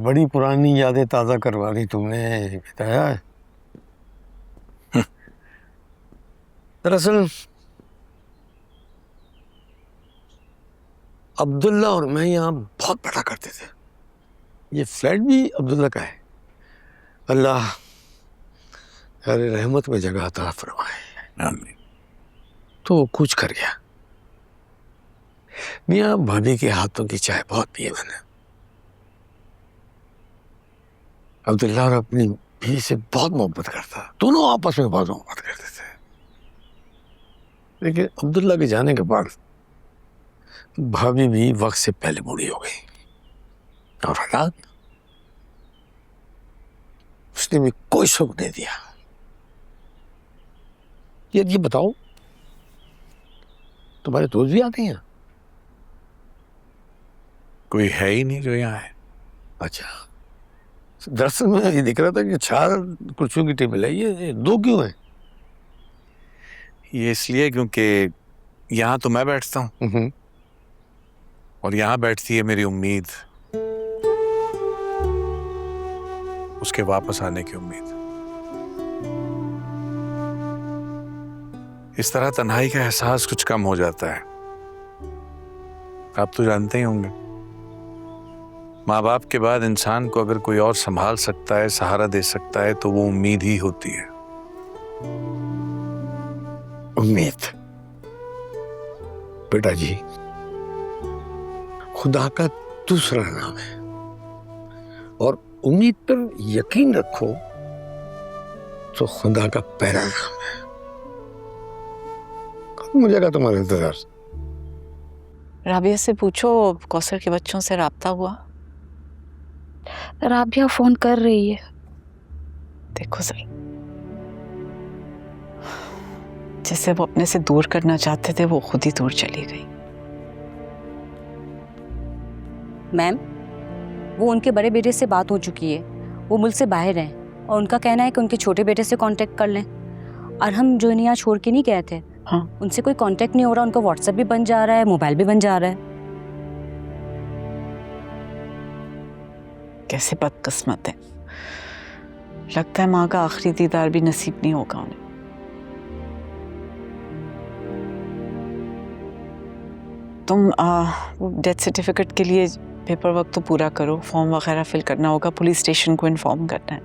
बड़ी पुरानी यादें ताज़ा करवा दी तुमने, बताया है। दरअसल अब्दुल्ला और मैं यहाँ बहुत बैठा करते थे। ये फ्लैट भी अब्दुल्ला का है। अल्लाह अरे रहमत में जगह अता फरमाए। तो वो कुछ कर गया। मियाँ भाभी के हाथों की चाय बहुत पिए मैंने। अब्दुल्ला और अपनी बीवी से बहुत मोहब्बत करता, दोनों आपस में बहुत मोहब्बत करते थे। लेकिन अब्दुल्ला के जाने के बाद भाभी भी वक्त से पहले बूढ़ी हो गई और हालात उसने भी कोई सुख नहीं दिया। ये बताओ, तुम्हारे दोस्त भी आते हैं? कोई है ही नहीं जो यहाँ है। अच्छा, दरअसल मैं ये देख रहा था कि 4 कुर्सियों की टेबल है, ये 2 क्यों है? ये इसलिए क्योंकि यहाँ तो मैं बैठता हूँ और यहाँ बैठती है मेरी उम्मीद, उसके वापस आने की उम्मीद। इस तरह तन्हाई का एहसास कुछ कम हो जाता है। आप तो जानते ही होंगे, माँ बाप के बाद इंसान को अगर कोई और संभाल सकता है, सहारा दे सकता है, तो वो उम्मीद ही होती है। उम्मीद बेटा जी खुदा का दूसरा नाम है, और उम्मीद पर यकीन रखो तो खुदा का पहला नाम है। खत्म हो जाएगा तुम्हारा इंतजार। राबिया से पूछो कौसर के बच्चों से राब्ता हुआ? राबिया फोन कर रही है। देखो सर, जिसे वो अपने से दूर करना चाहते थे वो खुद ही दूर चली गई। मैम, वो उनके बड़े बेटे से बात हो चुकी है, वो मुल्क से बाहर हैं और उनका कहना है कि उनके छोटे बेटे से कांटेक्ट कर लें। और हम जो यहाँ छोड़ के नहीं गए थे, हाँ, उनसे कोई कांटेक्ट नहीं हो रहा। उनका व्हाट्सएप भी बन जा रहा है, मोबाइल भी बन जा रहा है। कैसे बदकिस्मत है। लगता है माँ का आखिरी दीदार भी नसीब नहीं होगा उन्हें। तुम डेथ सर्टिफिकेट के लिए पेपर वर्क तो पूरा करो, फॉर्म वगैरह फिल करना होगा, पुलिस स्टेशन को इन्फॉर्म करना है।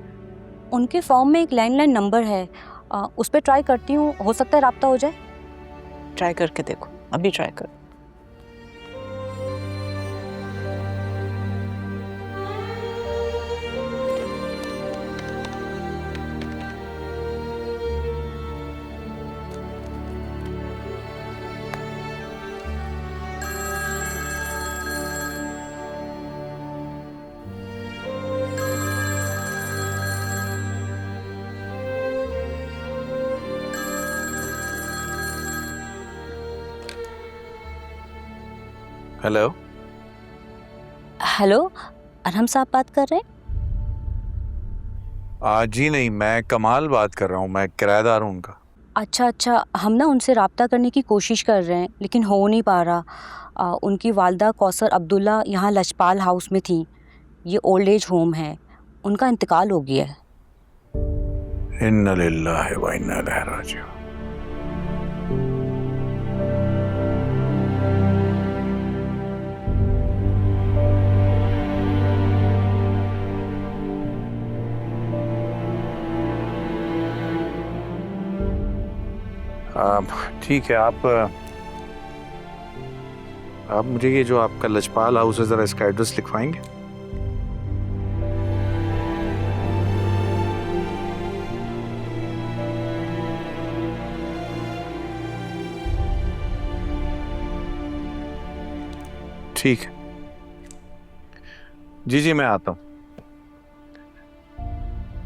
उनके फॉर्म में एक लैंडलाइन नंबर है, उस पर ट्राई करती हूँ, हो सकता है राब्ता हो जाए। ट्राई करके देखो, अभी ट्राई करो। हेलो हेलो, अरहम साहब बात कर रहे हैं? जी नहीं, मैं कमाल बात कर रहा हूँ, मैं किराएदार हूँ उनका। अच्छा, हम ना उनसे राब्ता करने की कोशिश कर रहे हैं लेकिन हो नहीं पा रहा। उनकी वालदा कौसर अब्दुल्ला यहाँ लजपाल हाउस में थी। ये ओल्ड एज होम है, उनका इंतकाल हो गया है। इन्ना लिल्लाहि व इन्ना इलैहि राजिऊन। ठीक है, आप मुझे ये जो आपका लजपाल हाउस है जरा इसका एड्रेस लिखवाएंगे? ठीक है जी, मैं आता हूँ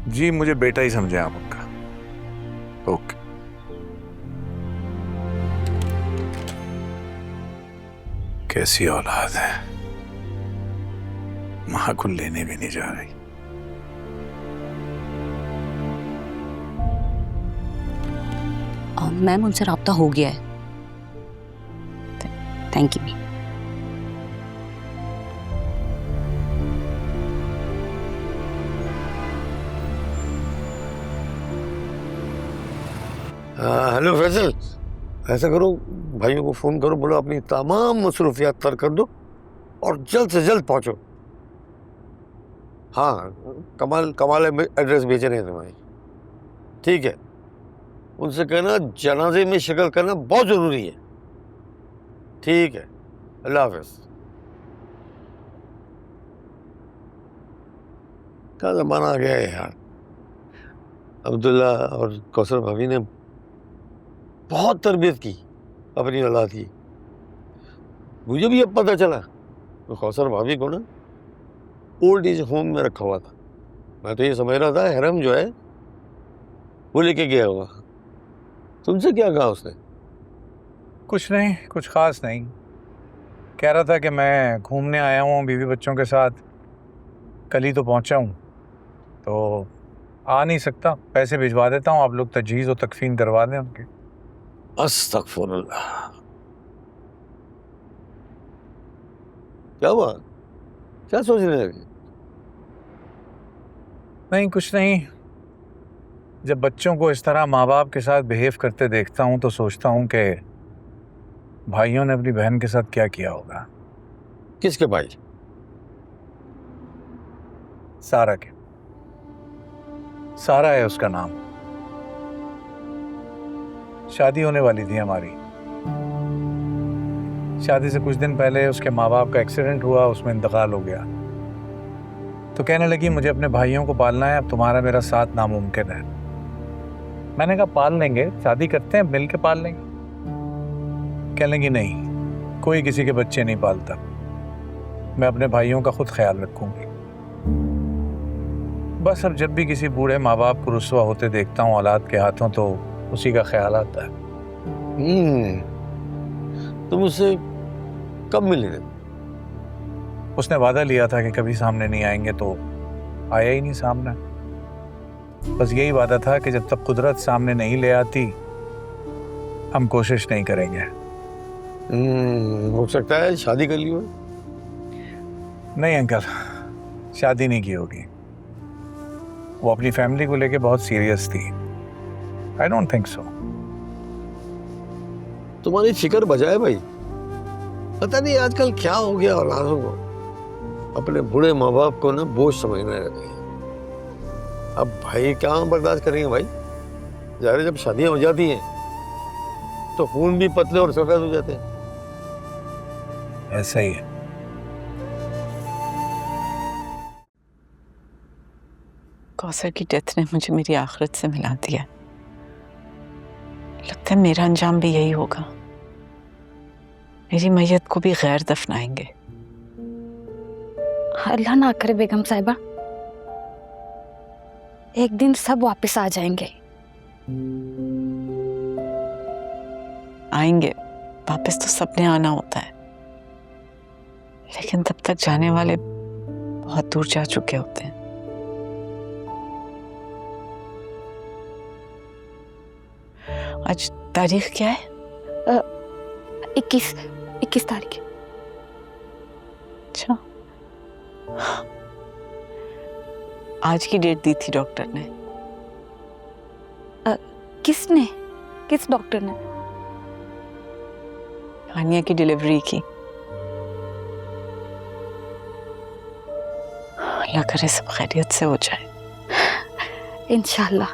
जी, मुझे बेटा ही समझे आप उनका। ओके। कैसी औलाद है, मां को लेने भी नहीं जा रही। मैम, उनसे राब्ता हो गया है। Thank you. हेलो फैसल, ऐसा करो, भाइयों को फ़ोन करो, बोलो अपनी तमाम मसरूफियात तर्क कर दो और जल्द से जल्द पहुंचो। हाँ, कमाल एड्रेस भेजे रहे हैं तुम्हारी। ठीक है, उनसे कहना जनाजे में शिकल करना बहुत ज़रूरी है। ठीक है, अल्लाह हाफ़िज़। क्या ज़माना आ गया है यार। अब्दुल्ला और कौसर भाभी ने बहुत तरबियत की अपनी औलाद की। मुझे भी अब पता चला तो कौसर भाभी को ना ओल्ड एज होम में रखा हुआ था। मैं तो ये समझ रहा था हरम जो है वो लेके गया होगा। तुमसे क्या कहा उसने? कुछ नहीं, कुछ खास नहीं। कह रहा था कि मैं घूमने आया हूँ बीवी बच्चों के साथ, कल ही तो पहुँचा हूँ, तो आ नहीं सकता, पैसे भिजवा देता हूँ, आप लोग तजहीज़ और तकफीन करवा दें उनके। अस्तगफुरुल्लाह। क्या हुआ? क्या सोच रहे हैं? नहीं, कुछ नहीं। जब बच्चों को इस तरह माँ बाप के साथ बिहेव करते देखता हूँ तो सोचता हूँ कि भाइयों ने अपनी बहन के साथ क्या किया होगा। किसके भाई? सारा के। सारा है उसका नाम। शादी होने वाली थी हमारी। शादी से कुछ दिन पहले उसके माँ बाप का एक्सीडेंट हुआ, उसमें इंतकाल हो गया। तो कहने लगी मुझे अपने भाइयों को पालना है, अब तुम्हारा मेरा साथ नामुमकिन है। मैंने कहा पाल लेंगे, शादी करते हैं, मिल के पाल लेंगे। कहने लगी नहीं, कोई किसी के बच्चे नहीं पालता, मैं अपने भाइयों का खुद ख्याल रखूंगी। बस अब जब भी किसी बूढ़े माँ बाप को रुस्वा होते देखता हूँ औलाद के हाथों तो उसी का ख्याल आता है। तुम उससे कब मिले थे? उसने वादा लिया था कि कभी सामने नहीं आएंगे, तो आया ही नहीं सामने। बस यही वादा था कि जब तक कुदरत सामने नहीं ले आती हम कोशिश नहीं करेंगे। हो सकता है शादी कर ली हो। नहीं अंकल, शादी नहीं की होगी। वो अपनी फैमिली को लेके बहुत सीरियस थी। I don't think so. तुम्हारी फिक्र बजाए भाई। पता नहीं आजकल क्या हो गया औलादों को, अपने बूढ़े माँ बाप को ना बोझ समझने लगे। अब भाई क्या बर्दाश्त करेंगे भाई। ज़ाहिर है जब शादियां हो जाती हैं तो खून भी पतले और सफेद हो जाते हैं। ऐसा ही है। कौसर की डेथ ने मुझे मेरी आखिरत से मिला दिया। लगता है मेरा अंजाम भी यही होगा। मेरी मैयत को भी गैर दफनाएंगे। अल्लाह ना करे बेगम साहिबा, एक दिन सब वापस आ जाएंगे। आएंगे वापस तो सबने आना होता है, लेकिन तब तक जाने वाले बहुत दूर जा चुके होते हैं। आज तारीख क्या है? 21 तारीख। अच्छा, आज की डेट दी थी डॉक्टर ने। किसने? किस डॉक्टर ने? हानिया की डिलीवरी की। अल्लाह करे सब खैरियत से हो जाए। इंशाल्लाह।